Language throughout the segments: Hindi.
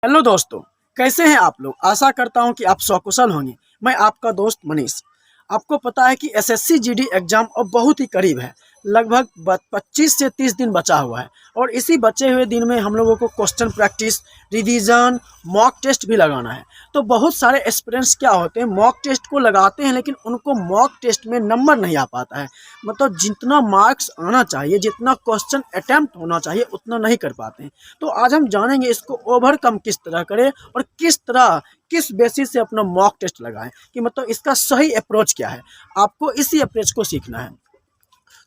हेलो दोस्तों, कैसे हैं आप लोग। आशा करता हूं कि आप सकुशल होंगे। मैं आपका दोस्त मनीष। आपको पता है कि एसएससी जीडी एग्ज़ाम अब बहुत ही करीब है। लगभग 25 से 30 दिन बचा हुआ है और इसी बचे हुए दिन में हम लोगों को question practice, revision, mock test भी लगाना है। तो बहुत सारे एस्पिरेंट्स क्या होते हैं, मॉक टेस्ट को लगाते हैं लेकिन उनको मॉक टेस्ट में नंबर नहीं आ पाता है। मतलब जितना मार्क्स आना चाहिए, जितना क्वेश्चन अटैम्प्ट होना चाहिए, उतना नहीं कर पाते हैं। तो आज हम जानेंगे इसको ओवरकम किस तरह करें और किस बेसिस से अपना मॉक टेस्ट लगाएं कि मतलब इसका सही अप्रोच क्या है। आपको इसी अप्रोच को सीखना है।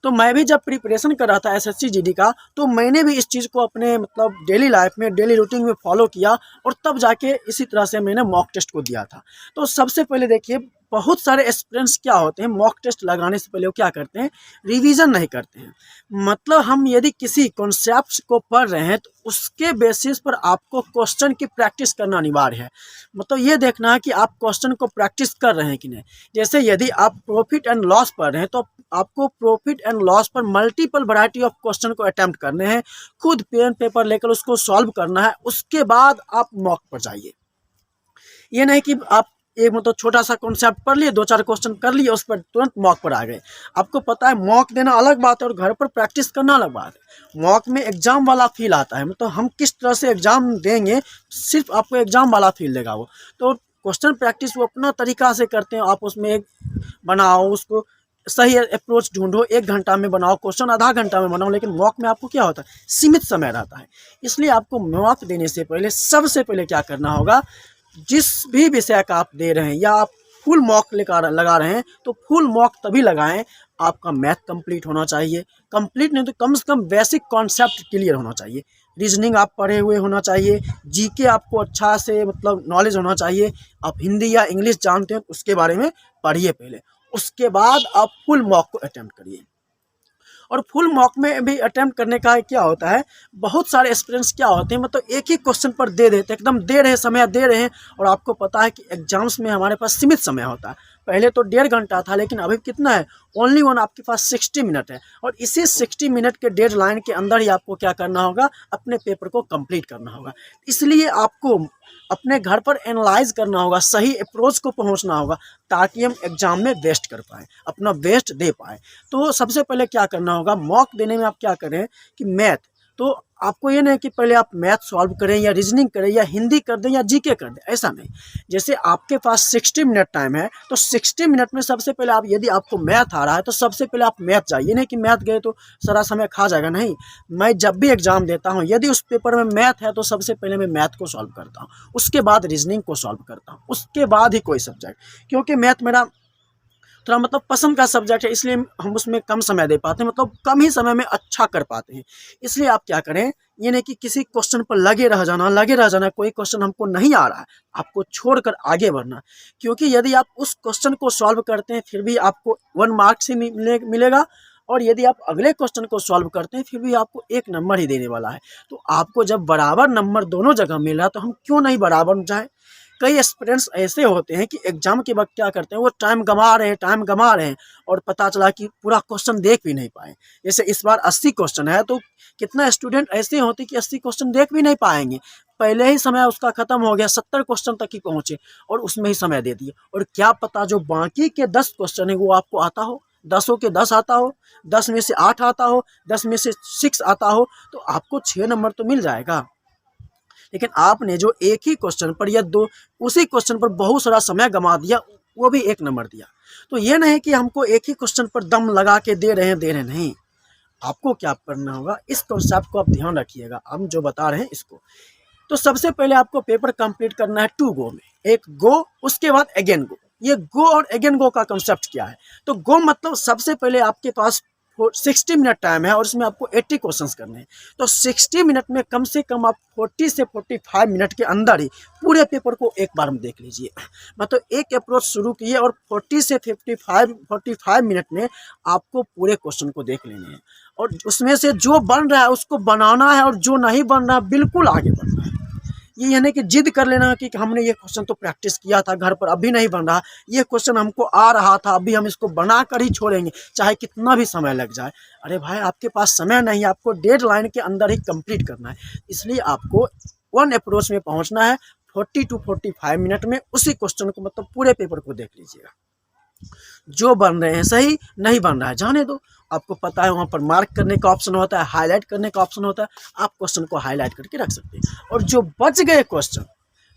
तो मैं भी जब प्रिपरेशन कर रहा था एसएससी जीडी का, तो मैंने भी इस चीज़ को अपने मतलब डेली लाइफ में, डेली रूटीन में फॉलो किया और तब जाके इसी तरह से मैंने मॉक टेस्ट को दिया था। तो सबसे पहले देखिए, बहुत सारे एस्पिरेंट्स क्या होते हैं, मॉक टेस्ट लगाने से पहले वो क्या करते हैं, रिवीजन नहीं करते हैं। मतलब हम यदि किसी कॉन्सेप्ट को पढ़ रहे हैं तो उसके बेसिस पर आपको क्वेश्चन की प्रैक्टिस करना अनिवार्य है। मतलब ये देखना है कि आप क्वेश्चन को प्रैक्टिस कर रहे हैं कि नहीं। जैसे यदि आप प्रॉफिट एंड लॉस पढ़ रहे हैं तो आपको प्रॉफिट एंड लॉस पर मल्टीपल वैरायटी ऑफ क्वेश्चन को अटेम्प्ट करने हैं। खुद पेन पेपर लेकर उसको सॉल्व करना है, उसके बाद आप मॉक पर जाइए। ये नहीं कि आप एक मतलब छोटा सा कॉन्सेप्ट पढ़ लिए, 2-4 क्वेश्चन कर लिए, उस पर तुरंत मॉक पर आ गए। आपको पता है मॉक देना अलग बात है और घर पर प्रैक्टिस करना अलग बात है। मॉक में एग्जाम वाला फील आता है, मतलब हम किस तरह से एग्जाम देंगे, सिर्फ आपको एग्जाम वाला फील देगा वो। तो क्वेश्चन प्रैक्टिस वो अपना तरीका से करते हैं। आप उसमें एक बनाओ, उसको सही अप्रोच ढूंढो, 1 घंटा में बनाओ क्वेश्चन, आधा घंटा में बनाओ। लेकिन मॉक में आपको क्या होता है, सीमित समय रहता है। इसलिए आपको मॉक देने से पहले सबसे पहले क्या करना होगा, जिस भी विषय का आप दे रहे हैं या आप फुल मॉक लेकर लगा रहे हैं तो फुल मॉक तभी लगाएं आपका मैथ कंप्लीट होना चाहिए। कंप्लीट नहीं तो कम से कम बेसिक कॉन्सेप्ट क्लियर होना चाहिए। रीजनिंग आप पढ़े हुए होना चाहिए। जीके आपको अच्छा से मतलब नॉलेज होना चाहिए। आप हिंदी या इंग्लिश जानते हैं तो उसके बारे में पढ़िए पहले, उसके बाद आप फुल मॉक को अटेम्प्ट करिए। और फुल मॉक में भी अटेम्प्ट करने का क्या होता है, बहुत सारे एक्सपीरियंस क्या होते हैं, मतलब एक ही क्वेश्चन पर दे देते, एकदम दे रहे समय दे रहे हैं। और आपको पता है कि एग्जाम्स में हमारे पास सीमित समय होता है। पहले तो 1.5 घंटा था, लेकिन अभी कितना है, ओनली वन आपके पास 60 मिनट है। और इसी 60 मिनट के डेडलाइन के अंदर ही आपको क्या करना होगा, अपने पेपर को कंप्लीट करना होगा। इसलिए आपको अपने घर पर एनालाइज करना होगा, सही अप्रोच को पहुंचना होगा, ताकि हम एग्जाम में बेस्ट कर पाएँ, अपना बेस्ट दे पाएँ। तो सबसे पहले क्या करना होगा, मॉक देने में आप क्या करें कि मैथ, तो आपको ये नहीं कि पहले आप मैथ सॉल्व करें या रीजनिंग करें या हिंदी कर दें या जीके कर दें, ऐसा नहीं। जैसे आपके पास 60 मिनट टाइम है तो 60 मिनट में सबसे पहले आप, यदि आपको मैथ आ रहा है तो सबसे पहले आप मैथ जाइए। नहीं कि मैथ गए तो सारा समय खा जाएगा, नहीं। मैं जब भी एग्जाम देता हूँ, यदि उस पेपर में मैथ है तो सबसे पहले मैं मैथ को सॉल्व करता हूँ, उसके बाद रीजनिंग को सॉल्व करता हूँ, उसके बाद ही कोई सब्जेक्ट। क्योंकि मैथ मेरा थोड़ा मतलब पसंद का सब्जेक्ट है, इसलिए हम उसमें कम समय दे पाते हैं, मतलब कम ही समय में अच्छा कर पाते हैं। इसलिए आप क्या करें, ये नहीं कि किसी क्वेश्चन पर लगे रह जाना, कोई क्वेश्चन हमको नहीं आ रहा है, आपको छोड़कर आगे बढ़ना। क्योंकि यदि आप उस क्वेश्चन को सॉल्व करते हैं फिर भी आपको 1 मार्क्स ही मिलेगा, और यदि आप अगले क्वेश्चन को सॉल्व करते हैं फिर भी आपको 1 नंबर ही देने वाला है। तो आपको जब बराबर नंबर दोनों जगह मिल रहा है तो हम क्यों नहीं बराबर जाए। कई एस्पिरेंट्स ऐसे होते हैं कि एग्जाम के वक्त क्या करते हैं, वो टाइम गंवा रहे हैं और पता चला कि पूरा क्वेश्चन देख भी नहीं पाए। जैसे इस बार 80 क्वेश्चन है तो कितना स्टूडेंट ऐसे होते कि 80 क्वेश्चन देख भी नहीं पाएंगे। पहले ही समय उसका खत्म हो गया, 70 क्वेश्चन तक ही पहुंचे और उसमें ही समय दे दिए। और क्या पता जो बाकी के 10 क्वेश्चन है वो आपको आता हो, 10 के 10 आता हो, 10 में से 8 आता हो, 10 में से 6 आता हो, तो आपको 6 नंबर तो मिल जाएगा। लेकिन आपने जो एक ही क्वेश्चन पर या दो, उसी क्वेश्चन पर बहुत सारा समय गंवा दिया, वो भी 1 नंबर दिया। तो ये नहीं कि हमको एक ही क्वेश्चन पर दम लगा के दे रहे हैं, नहीं। आपको क्या करना होगा, इस कॉन्सेप्ट को आप ध्यान रखिएगा, हम जो बता रहे हैं इसको। तो सबसे पहले आपको पेपर कंप्लीट करना है 2 गो में, एक गो उसके बाद अगेन गो। ये गो और अगेन गो का कॉन्सेप्ट क्या है, तो गो मतलब सबसे पहले आपके पास 60 मिनट टाइम है और इसमें आपको 80 क्वेश्चंस करने हैं। तो 60 मिनट में कम से कम आप 40 से 45 मिनट के अंदर ही पूरे पेपर को एक बार में देख लीजिए। मतलब एक अप्रोच शुरू किए और 40 से 45 मिनट में आपको पूरे क्वेश्चन को देख लेने हैं, और उसमें से जो बन रहा है उसको बनाना है, और जो नहीं बन रहा बिल्कुल आगे बढ़ना है। ये यानी कि जिद कर लेना कि हमने ये क्वेश्चन तो प्रैक्टिस किया था घर पर, अभी नहीं बन रहा, ये क्वेश्चन हमको आ रहा था, अभी हम इसको बना कर ही छोड़ेंगे चाहे कितना भी समय लग जाए। अरे भाई, आपके पास समय नहीं, आपको डेडलाइन के अंदर ही कंप्लीट करना है। इसलिए आपको वन अप्रोच में पहुंचना है 40 to 45 मिनट में। उसी क्वेश्चन को मतलब पूरे पेपर को देख लीजिएगा, जो बन रहे हैं सही, नहीं बन रहा है जाने दो। आपको पता है वहाँ पर मार्क करने का ऑप्शन होता है, हाईलाइट करने का ऑप्शन होता है, आप क्वेश्चन को हाईलाइट करके रख सकते हैं। और जो बच गए क्वेश्चन,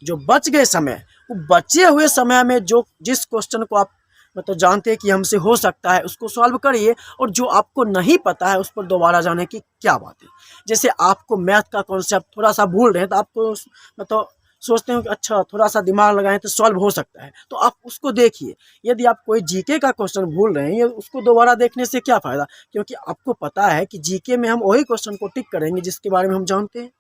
जो बच गए समय, वो बचे हुए समय में जो जिस क्वेश्चन को आप मतलब जानते हैं कि हमसे हो सकता है, उसको सॉल्व करिए। और जो आपको नहीं पता है उस पर दोबारा जाने की क्या बात है। जैसे आपको मैथ का कॉन्सेप्ट थोड़ा सा भूल रहे हैं तो आपको मतलब सोचते हो कि अच्छा थोड़ा सा दिमाग लगाएं तो सॉल्व हो सकता है, तो आप उसको देखिए। यदि आप कोई जीके का क्वेश्चन भूल रहे हैं, उसको दोबारा देखने से क्या फ़ायदा, क्योंकि आपको पता है कि जीके में हम वही क्वेश्चन को टिक करेंगे जिसके बारे में हम जानते हैं।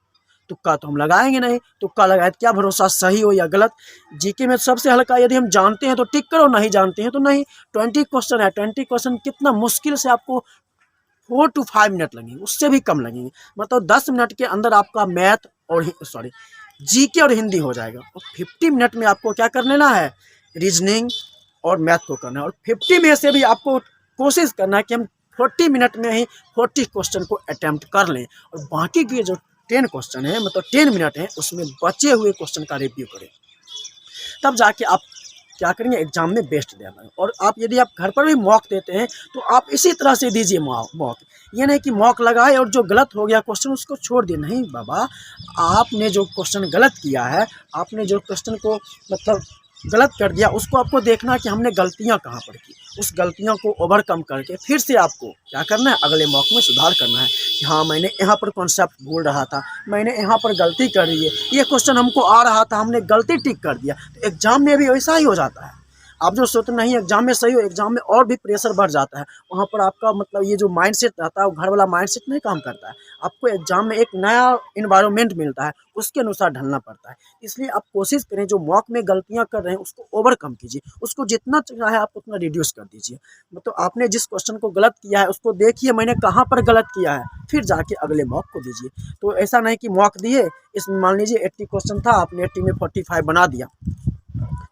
तुक्का तो हम लगाएंगे नहीं, तुक्का लगाए तो क्या भरोसा सही हो या गलत। जीके में सबसे हल्का, यदि हम जानते हैं तो टिक करो, नहीं जानते हैं तो नहीं। 20 क्वेश्चन है, 20 क्वेश्चन कितना मुश्किल से आपको 4 to 5 मिनट लगेंगे, उससे भी कम लगेंगे। मतलब 10 मिनट के अंदर आपका मैथ और जीके और हिंदी हो जाएगा। और 50 मिनट में आपको क्या कर लेना है, रीजनिंग और मैथ को करना है। और 50 में से भी आपको कोशिश करना है कि हम 40 मिनट में ही 40 क्वेश्चन को अटैम्प्ट कर लें। और बाकी के जो 10 क्वेश्चन है, मतलब 10 मिनट है, उसमें बचे हुए क्वेश्चन का रिव्यू करें। तब जाके आप क्या करेंगे, एग्जाम में बेस्ट देना। और आप यदि आप घर पर भी मॉक देते हैं तो आप इसी तरह से दीजिए मॉक। ये नहीं कि मॉक लगाए और जो गलत हो गया क्वेश्चन उसको छोड़ दिए। नहीं बाबा, आपने जो क्वेश्चन गलत किया है, आपने जो क्वेश्चन को मतलब गलत कर दिया, उसको आपको देखना है कि हमने गलतियां कहाँ पर की। उस गलतियों को ओवरकम करके फिर से आपको क्या करना है, अगले मॉक में सुधार करना है कि हाँ मैंने यहाँ पर कॉन्सेप्ट भूल रहा था, मैंने यहाँ पर गलती कर दी है, ये क्वेश्चन हमको आ रहा था, हमने गलती टिक कर दिया। तो एग्जाम में भी वैसा ही हो जाता है। आप जो सोचते नहीं एग्जाम में सही हो, एग्जाम में और भी प्रेशर बढ़ जाता है। वहाँ पर आपका मतलब ये जो माइंडसेट रहता है वो घर वाला माइंडसेट नहीं काम करता है। आपको एग्जाम में एक नया इन्वायरमेंट मिलता है, उसके अनुसार ढलना पड़ता है। इसलिए आप कोशिश करें जो मॉक में गलतियाँ कर रहे हैं उसको ओवरकम कीजिए, उसको जितना चाहे आप उतना रिड्यूस कर दीजिए। मतलब आपने जिस क्वेश्चन को गलत किया है उसको देखिए मैंने कहाँ पर गलत किया है, फिर जाके अगले मॉक को दीजिए। तो ऐसा नहीं कि मॉक दिए, इसमें मान लीजिए 80 क्वेश्चन था, आपने 80 में 45 बना दिया,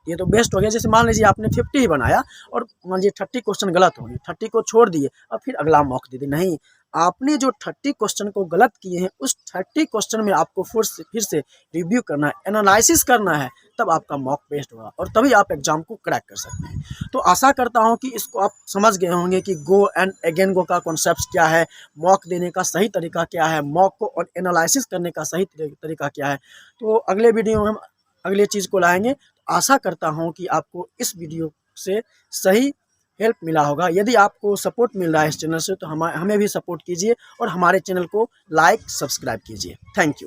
ये तो बेस्ट हो गया। जैसे मान लीजिए आपने 50 ही बनाया और मान लीजिए 30 क्वेश्चन गलत हो गए, 30 को छोड़ दिए और फिर अगला मॉक दे दिए। नहीं, आपने जो 30 क्वेश्चन को गलत किए हैं उस 30 क्वेश्चन में आपको फिर से रिव्यू करना है, एनालिसिस करना है, तब आपका मॉक बेस्ट होगा और तभी आप एग्जाम को क्रैक कर सकते हैं। तो आशा करता हूं कि इसको आप समझ गए होंगे कि गो एंड अगेन गो का कॉन्सेप्ट क्या है, मॉक देने का सही तरीका क्या है, मॉक को और एनालिसिस करने का सही तरीका क्या है। तो अगले वीडियो में हम अगले चीज़ को लाएंगे। आशा करता हूं कि आपको इस वीडियो से सही हेल्प मिला होगा। यदि आपको सपोर्ट मिल रहा है इस चैनल से तो हमें भी सपोर्ट कीजिए और हमारे चैनल को लाइक सब्सक्राइब कीजिए। Thank you.